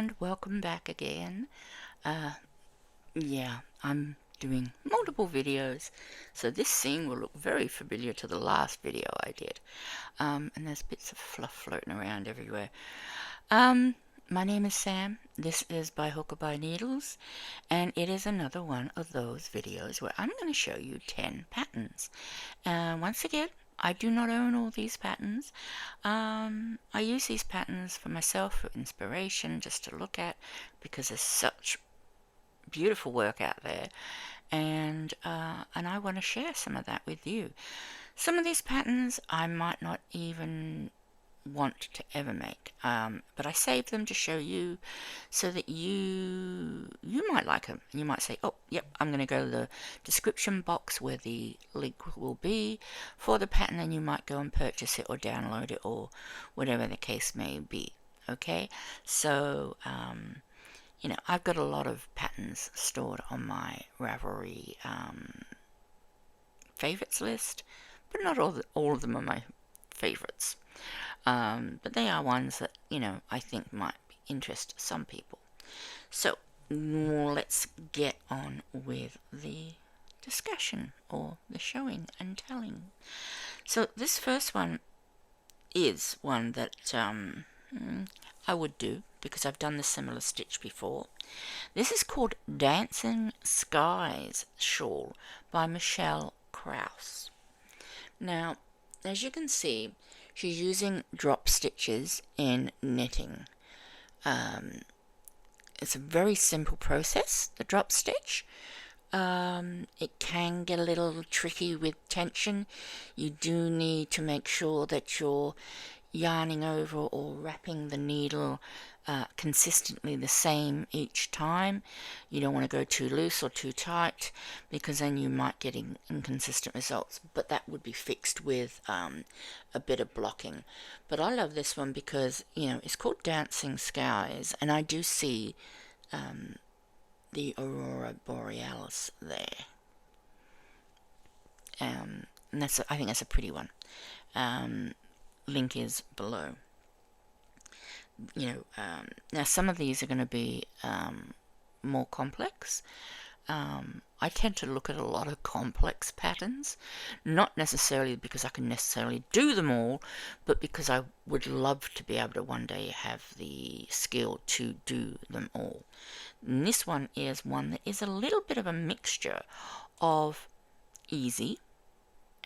and welcome back again. Yeah, I'm doing multiple videos, so this scene will look very familiar to the last video I did. And there's bits of fluff floating around everywhere. My name is Sam. This is By Hook or By Needles, and it is another one of those videos where I'm going to show you 10 patterns. Once again, I do not own all these patterns. I use these patterns for myself for inspiration, just to look at, because there's such beautiful work out there, and I want to share some of that with you. Some of these patterns I might not even want to ever make, but I save them to show you, so that you might like them. You might say, oh yep, I'm going to go to the description box where the link will be for the pattern, and you might go and purchase it or download it or whatever the case may be. Okay, so I've got a lot of patterns stored on my Ravelry favorites list, but not all of them are my favorites. But they are ones that, I think might interest some people. So, let's get on with the discussion, or the showing and telling. So, this first one is one that I would do, because I've done the similar stitch before. This is called Dancing Skies Shawl by Michelle Krause. Now, as you can see, she's using drop stitches in knitting. It's a very simple process, the drop stitch. It can get a little tricky with tension. You do need to make sure that you're yarning over or wrapping the needle consistently the same each time. You don't want to go too loose or too tight, because then you might get inconsistent results, but that would be fixed with a bit of blocking. But I love this one because it's called Dancing Skies, and I do see the Aurora Borealis there, and I think that's a pretty one. Link is below. Now some of these are going to be more complex. I tend to look at a lot of complex patterns, not necessarily because I can necessarily do them all, but because I would love to be able to one day have the skill to do them all. And this one is one that is a little bit of a mixture of easy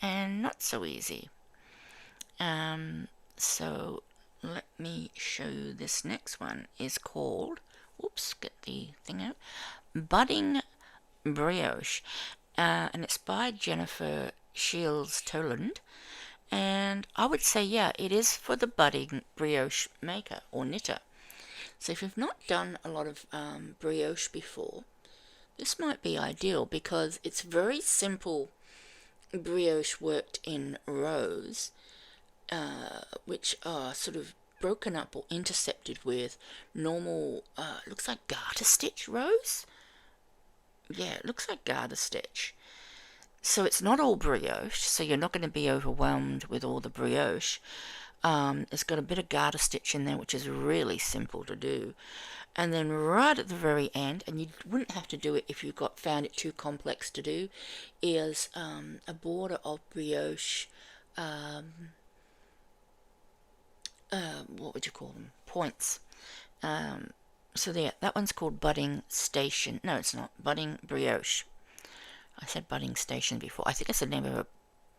and not so easy. So let me show you. This next one is called, get the thing out, Budding Brioche, and it's by Jennifer Shields Toland, and I would say, yeah, it is for the budding brioche maker or knitter. So if you've not done a lot of brioche before, this might be ideal, because it's very simple brioche worked in rows, which are sort of broken up or intercepted with normal, looks like garter stitch rows. Yeah, it looks like garter stitch. So it's not all brioche, so you're not going to be overwhelmed with all the brioche. It's got a bit of garter stitch in there, which is really simple to do. And then right at the very end, and you wouldn't have to do it if you found it too complex to do, is a border of brioche, what would you call them? Points. So there, that one's called Budding Station. No, it's not. Budding Brioche. I said Budding Station before. I think it's the name of a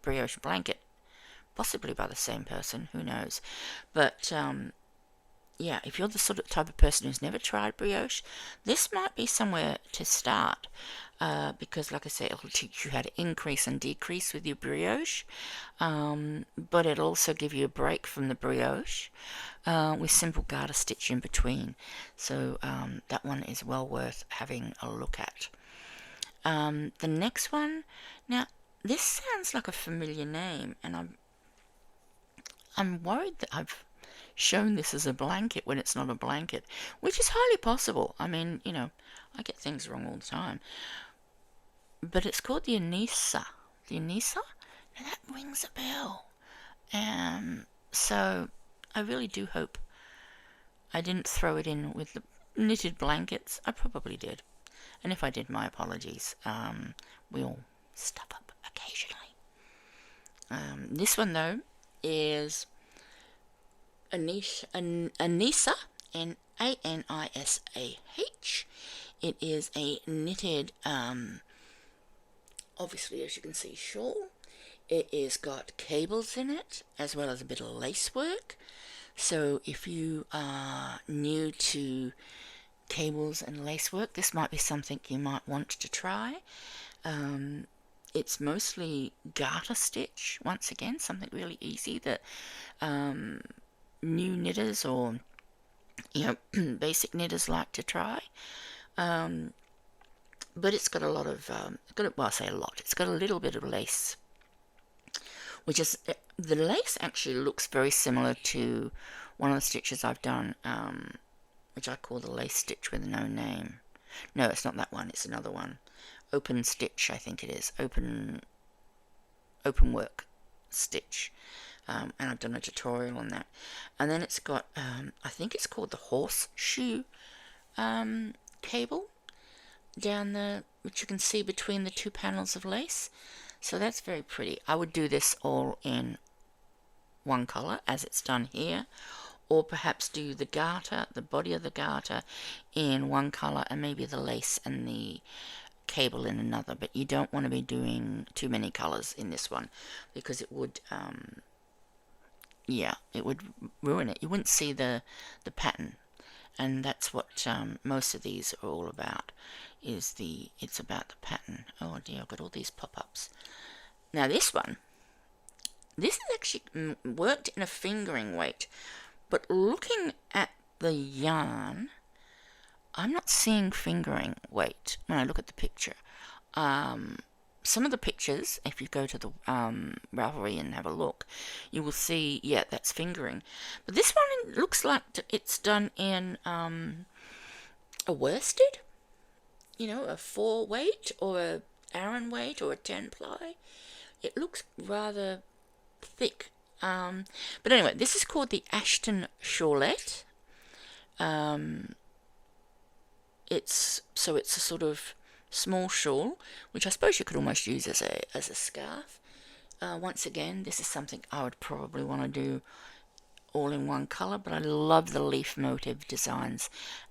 brioche blanket. Possibly by the same person, who knows. But, yeah, if you're the sort of type of person who's never tried brioche, this might be somewhere to start. Because, like I say, it'll teach you how to increase and decrease with your brioche. But it'll also give you a break from the brioche with simple garter stitch in between. So that one is well worth having a look at. The next one, now this sounds like a familiar name, and I'm worried that I've shown this as a blanket when it's not a blanket, which is highly possible. I mean, I get things wrong all the time. But it's called the Anisah. The Anisah? Now that rings a bell. So I really do hope I didn't throw it in with the knitted blankets? I probably did. And if I did, my apologies. We all stuff up occasionally. This one, though, is Anisah, and Anisah. It is a knitted, obviously, as you can see, shawl. It is got cables in it, as well as a bit of lace work. So if you are new to cables and lace work, this might be something you might want to try. It's mostly garter stitch, once again, something really easy that new knitters or basic knitters like to try. But it's got a lot of, I say a lot, it's got a little bit of lace, which is, the lace actually looks very similar to one of the stitches I've done, which I call the lace stitch with no name. No, it's not that one, it's another one. Open stitch, I think it is. Open work stitch. And I've done a tutorial on that. And then it's got, I think it's called the horseshoe cable down the, which you can see between the two panels of lace. So that's very pretty. I would do this all in one color as it's done here, or perhaps do the garter, the body of the garter, in one color and maybe the lace and the cable in another. But you don't want to be doing too many colors in this one, because it would it would ruin it. You wouldn't see the pattern, and that's what most of these are all about. It's about the pattern. Oh dear, I've got all these pop-ups. Now this is actually worked in a fingering weight, but looking at the yarn, I'm not seeing fingering weight when I look at the picture. Some of the pictures, if you go to the Ravelry and have a look, you will see, yeah, that's fingering. But this one looks like it's done in a worsted, a 4 weight or a Aran weight or a 10 ply. It looks rather thick. But anyway, this is called the Ashton Shawlette. It's a sort of small shawl, which I suppose you could almost use as a scarf. Once again, this is something I would probably want to do all in one color, but I love the leaf motif designs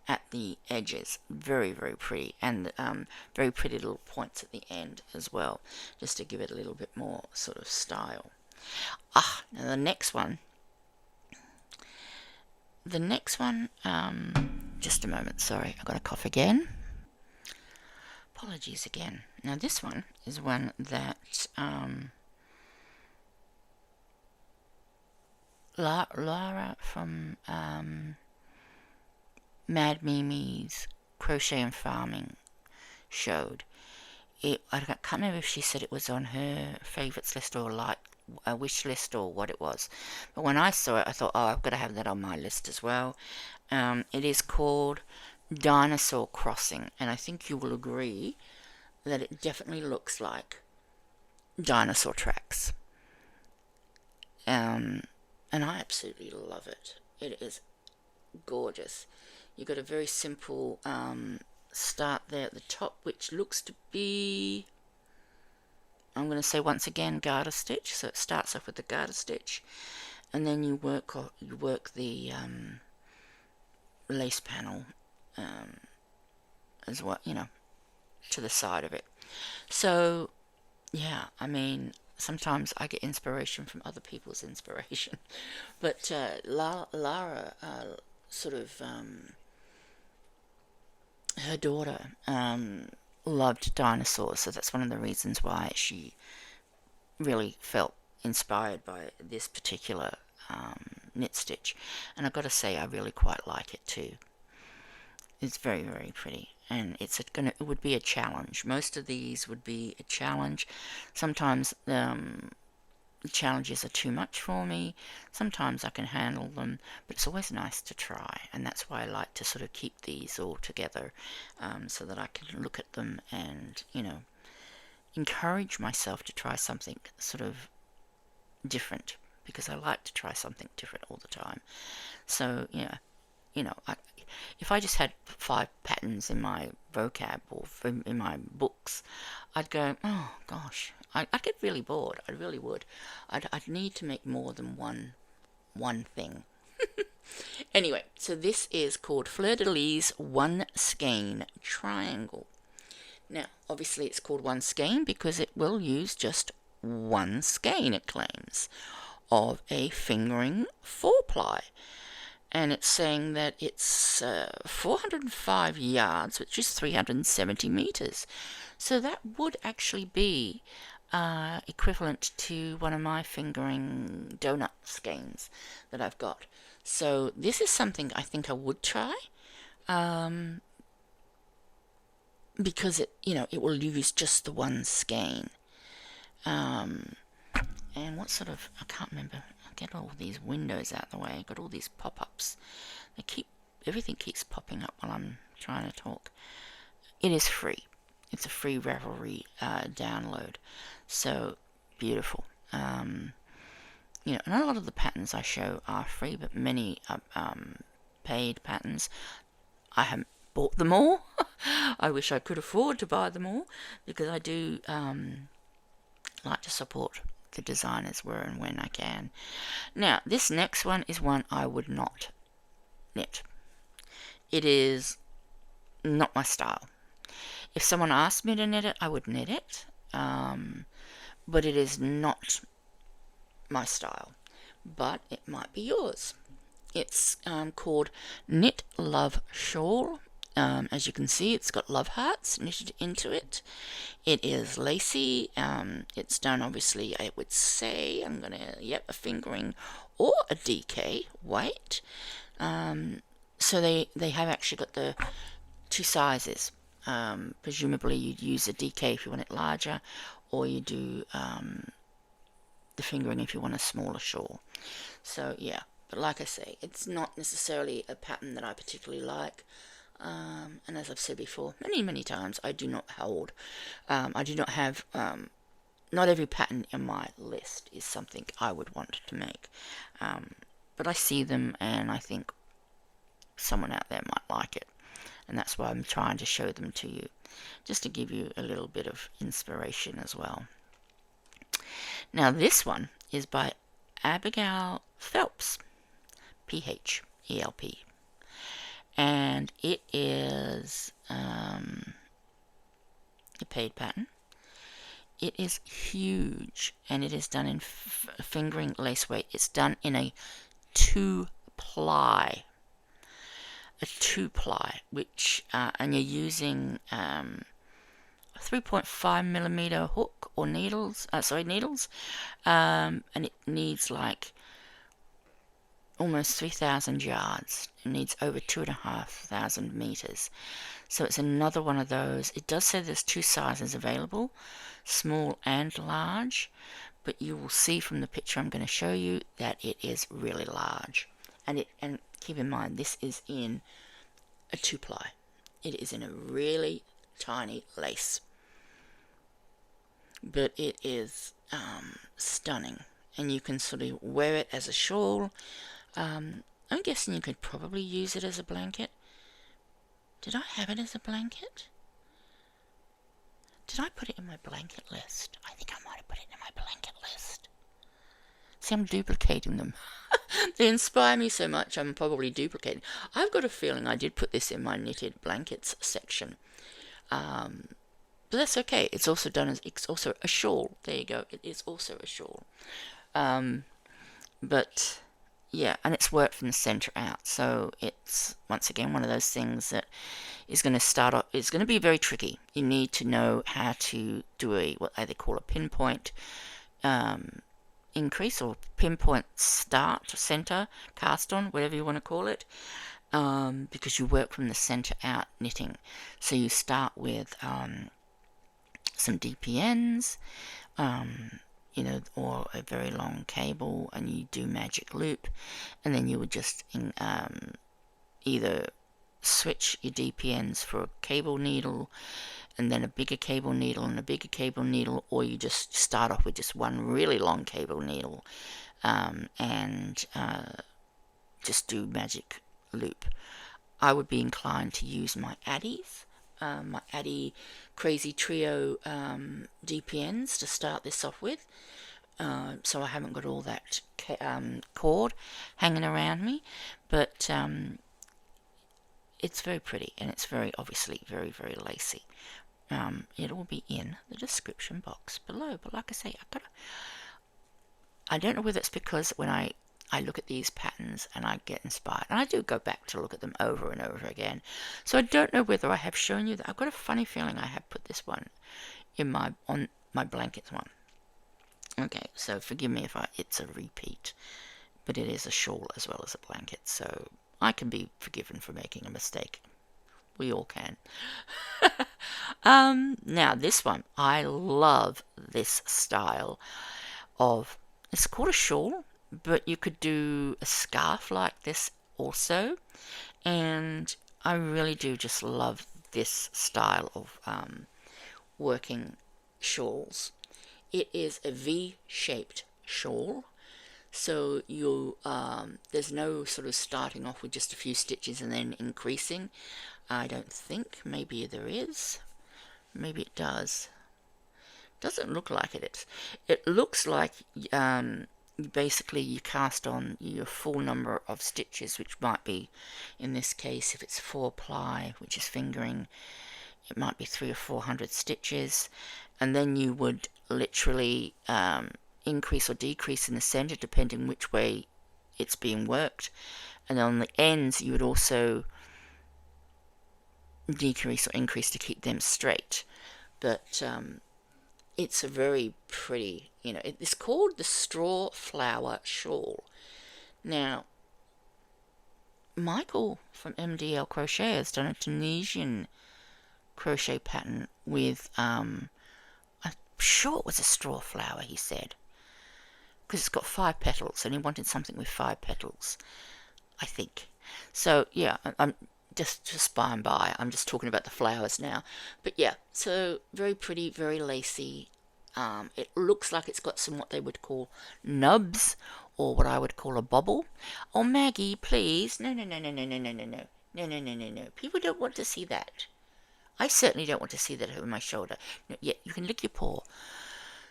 at the edges. Very, very pretty, and very pretty little points at the end as well, just to give it a little bit more sort of style. Now the next one, just a moment, sorry, I got a cough again. Apologies again. Now this one is one that Lara from Mad Mimi's Crochet and Farming showed. I can't remember if she said it was on her favourites list or a wish list or what it was. But when I saw it, I thought, I've got to have that on my list as well. It is called Dinosaur Crossing, and I think you will agree that it definitely looks like dinosaur tracks. And I absolutely love it. It is gorgeous. You've got a very simple start there at the top, which looks to be, I'm going to say once again, garter stitch. So it starts off with the garter stitch, and then you work the lace panel as well, to the side of it. So yeah, I mean, sometimes I get inspiration from other people's inspiration, but Lara sort of her daughter loved dinosaurs, so that's one of the reasons why she really felt inspired by this particular knit stitch. And I've got to say, I really quite like it too. It's very, very pretty, and it would be a challenge. Most of these would be a challenge. Sometimes the challenges are too much for me. Sometimes I can handle them, but it's always nice to try, and that's why I like to sort of keep these all together, so that I can look at them and, encourage myself to try something sort of different, because I like to try something different all the time. So, if I just had 5 patterns in my vocab or in my books, I'd go, oh gosh, I'd get really bored. I really would. I'd need to make more than one thing. Anyway, so this is called Fleur-de-lis One Skein Triangle. Now, obviously it's called one skein because it will use just one skein, it claims, of a fingering 4-ply. And it's saying that it's 405 yards, which is 370 meters. So that would actually be equivalent to one of my fingering donut skeins that I've got. So this is something I think I would try, because it will use just the one skein. And what sort of, I can't remember. I'll get all these windows out of the way. I've got all these pop-ups. Everything keeps popping up while I'm trying to talk. It is free. It's a free Ravelry download. So beautiful. Not a lot of the patterns I show are free, but many paid patterns. I haven't bought them all. I wish I could afford to buy them all, because I do like to support the designers where and when I can. Now, this next one is one I would not knit. It is not my style. If someone asked me to knit it, I would knit it, but it is not my style, but it might be yours. It's called Knit Love Shawl. As you can see, it's got love hearts knitted into it. It is lacy. It's done, obviously, I would say, a fingering or a DK white. So they have actually got the 2 sizes. Presumably you'd use a DK if you want it larger, or you do the fingering if you want a smaller shawl. So yeah, but like I say, it's not necessarily a pattern that I particularly like. And as I've said before many times, I do not hold, I do not have, not every pattern in my list is something I would want to make, but I see them and I think someone out there might like it, and that's why I'm trying to show them to you, just to give you a little bit of inspiration as well. Now this one is by Abigail Phelps, Phelp, and it is a paid pattern. It is huge, and it is done in fingering lace weight. It's done in a 2-ply. A 2-ply, which and you're using a 3.5 millimeter hook or needles. And it needs like almost 3,000 yards. It needs over 2,500 meters. So it's another one of those. It does say there's 2 sizes available, small and large, but you will see from the picture I'm going to show you that it is really large. And keep in mind, this is in a 2-ply. It is in a really tiny lace, but it is stunning, and you can sort of wear it as a shawl. I'm guessing you could probably use it as a blanket. Did I have it as a blanket? Did I put it in my blanket list? I think I might have put it in my blanket list. See, I'm duplicating them. They inspire me so much, I'm probably duplicating. I've got a feeling I did put this in my knitted blankets section. But that's okay. It's also a shawl. There you go. It is also a shawl. But yeah, and it's worked from the center out. So it's once again one of those things that is going to start off. It's going to be very tricky. You need to know how to do what they call a pinpoint increase, or pinpoint start, center, cast on, whatever you want to call it. Because you work from the center out knitting. So you start with some DPNs, or a very long cable, and you do magic loop, and then you would just either switch your DPNs for a cable needle, and then a bigger cable needle and a bigger cable needle, or you just start off with just one really long cable needle, and just do magic loop. I would be inclined to use my Addies, my Addy Crazy Trio DPNs to start this off with. So I haven't got all that cord hanging around me, but it's very pretty, and it's very obviously very, very lacy. It will be in the description box below, but like I say, I don't know whether it's because when I look at these patterns and I get inspired, and I do go back to look at them over and over again, so I don't know whether I have shown you that. I've got a funny feeling I have put this one in on my blankets one. Okay, so forgive me if it's a repeat, but it is a shawl as well as a blanket, so I can be forgiven for making a mistake. We all can. Now this one, I love this style of, it's called a shawl, but you could do a scarf like this also, and I really do just love this style of working shawls. It is a V-shaped shawl, so you there's no sort of starting off with just a few stitches and then increasing. I don't think. Maybe there is. Maybe it does. Doesn't look like it. It looks like basically you cast on your full number of stitches, which might be, in this case, if it's 4-ply, which is fingering, it might be 300 or 400 stitches, and then you would literally increase or decrease in the center depending which way it's being worked, and on the ends you would also decrease or increase to keep them straight. But it's a very pretty, it's called the Strawflower Shawl. Now, Michael from MDL Crochet has done a Tunisian crochet pattern with, I'm sure it was a straw flower, he said, because it's got 5 petals, and he wanted something with 5 petals, I think. So, yeah, I'm just by and by, I'm just talking about the flowers now. But yeah, so very pretty, very lacy. It looks like it's got some what they would call nubs, or what I would call a bobble. Oh, Maggie, please. No, no, no, no, no, no, no, no, no. No, no, no, no, no. People don't want to see that. I certainly don't want to see that over my shoulder. No, yeah, you can lick your paw.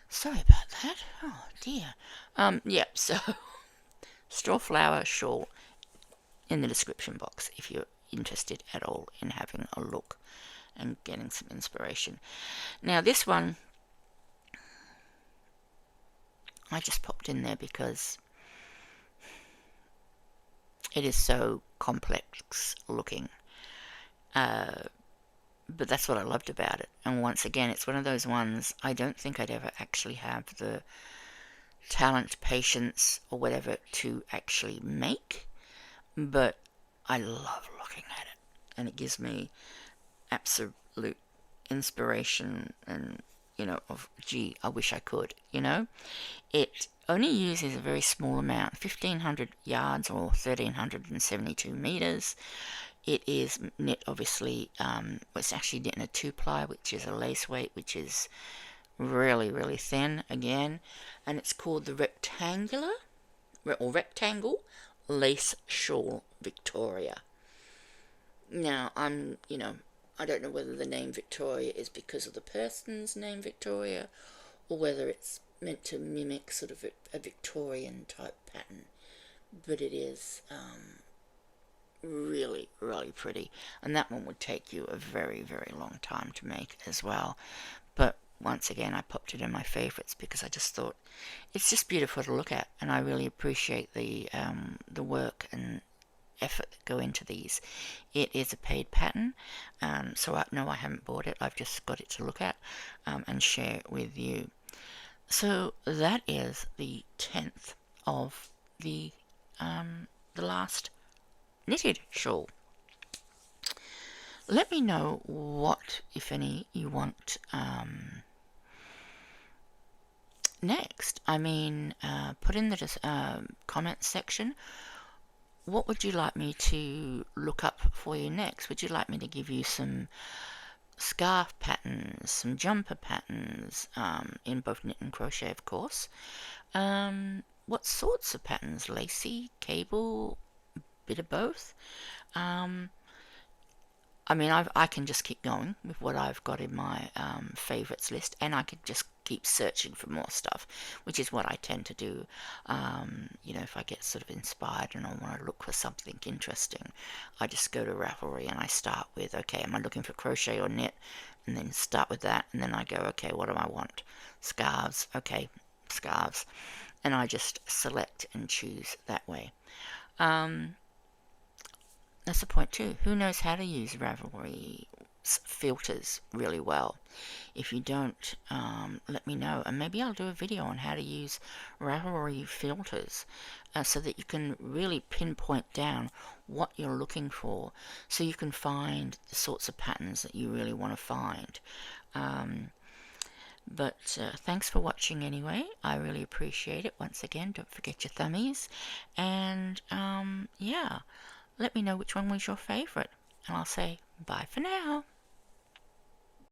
Sorry about that. Oh, dear. Yeah, so Strawflower Shawl in the description box if you're interested at all in having a look and getting some inspiration. Now this one I just popped in there because it is so complex looking, but that's what I loved about it. And once again, it's one of those ones I don't think I'd ever actually have the talent, patience, or whatever to actually make, but I love looking at it, and it gives me absolute inspiration, and of gee, I wish I could. It only uses a very small amount, 1500 yards or 1372 meters. It is knit, obviously, it's actually knit in a 2-ply, which is a lace weight, which is really, really thin again, and it's called the Rectangle Lace Shawl Victoria. Now, I don't know whether the name Victoria is because of the person's name Victoria, or whether it's meant to mimic sort of a Victorian type pattern, but it is really, really pretty, and that one would take you a very, very long time to make as well. But once again, I popped it in my favorites because I just thought it's just beautiful to look at, and I really appreciate the work and effort that go into these. It is a paid pattern, so I haven't bought it. I've just got it to look at and share with you. So that is the 10th of the last knitted shawl. Let me know what, if any, you want next. I mean, put in the comments section. What would you like me to look up for you next? Would you like me to give you some scarf patterns, some jumper patterns, in both knit and crochet, of course? What sorts of patterns? Lacy, cable, bit of both? I mean, I can just keep going with what I've got in my favorites list, and I could just keep searching for more stuff, which is what I tend to do. You know, if I get sort of inspired and I want to look for something interesting, I just go to Ravelry and I start with, okay, am I looking for crochet or knit? And then start with that, and then I go, okay, what do I want? Scarves, okay, scarves. And I just select and choose that way. That's the point too. Who knows how to use Ravelry filters really well? If you don't, let me know, and maybe I'll do a video on how to use Ravelry filters so that you can really pinpoint down what you're looking for, so you can find the sorts of patterns that you really want to find. But thanks for watching anyway. I really appreciate it. Once again, don't forget your thummies, and yeah, let me know which one was your favorite, and I'll say bye for now.